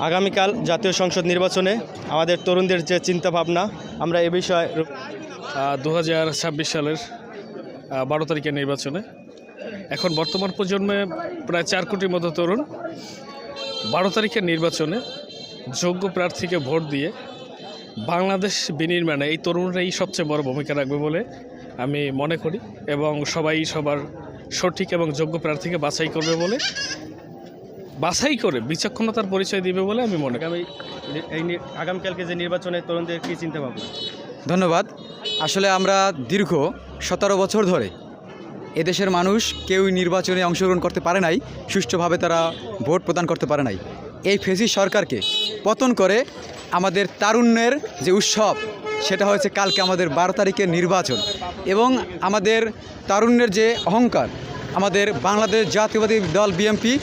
আগামীকাল জাতীয় সংসদ নির্বাচনে আমাদের তরুণদের যে চিন্তাভাবনা, আমরা এ বিষয়ে 2026 সালের 12 তারিখের নির্বাচনে এখন বর্তমান প্রজন্মে প্রায় 4 কোটির মতো তরুণ 12 তারিখের নির্বাচনে যোগ্য প্রার্থীকে ভোট দিয়ে বাংলাদেশ বিনির্মাণে এই তরুণরাই সবচেয়ে বড় ভূমিকা রাখবে বলে আমি মনে করি, এবং সবাই সবার সঠিক এবং যোগ্য প্রার্থীকে বাছাই করে বিচক্ষণতার পরিচয় দিবে বলে আমি মনে করি। আগামীকালকে যে নির্বাচনে তরুণদের কী চিন্তাভাবনা? ধন্যবাদ। আসলে আমরা দীর্ঘ 17 বছর ধরে এদেশের মানুষ কেউ নির্বাচনে অংশগ্রহণ করতে পারে নাই, সুষ্ঠুভাবে তারা ভোট প্রদান করতে পারে নাই। এই ফ্যাসিস্ট সরকারকে পতন করে আমাদের তারুণ্যের যে উৎসব, সেটা হয়েছে কালকে আমাদের 12 তারিখের নির্বাচন। এবং আমাদের তারুণ্যের যে অহংকার, আমাদের বাংলাদেশ জাতীয়বাদী দল বিএনপি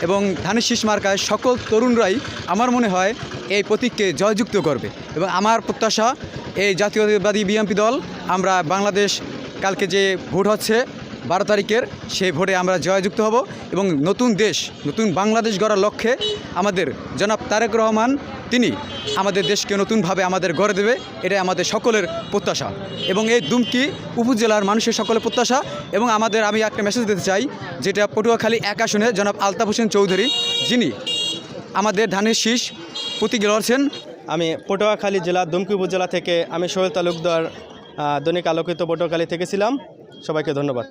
এবং ধানের শীষ মার্কায় সকল তরুণরাই আমার মনে হয় এই প্রতীককে জয়যুক্ত করবে। এবং আমার প্রত্যাশা এই জাতীয়তাবাদী বিএনপি দল, আমরা বাংলাদেশ কালকে যে ভোট হচ্ছে 12 তারিখের, সেই ভোটে আমরা জয়যুক্ত হব এবং নতুন দেশ, নতুন বাংলাদেশ গড়ার লক্ষ্যে আমাদের জনাব তারেক রহমান তিনি আমাদের দেশকে নতুনভাবে আমাদের গড়ে দেবে, এটাই আমাদের সকলের প্রত্যাশা। এবং এই দুমকি উপজেলার মানুষের সকলের প্রত্যাশা। এবং আমি একটা মেসেজ দিতে চাই, যেটা পটুয়াখালী 1 আসনে জনাব আলতাফ হোসেন চৌধুরী, যিনি আমাদের ধানের শীষ প্রতীক লড়ছেন। আমি পটুয়াখালী জেলা দুমকি উপজেলা থেকে আমি সোহেল তালুকদার, দৈনিক আলোকিত পটুয়াখালী থেকে ছিলাম। সবাইকে ধন্যবাদ।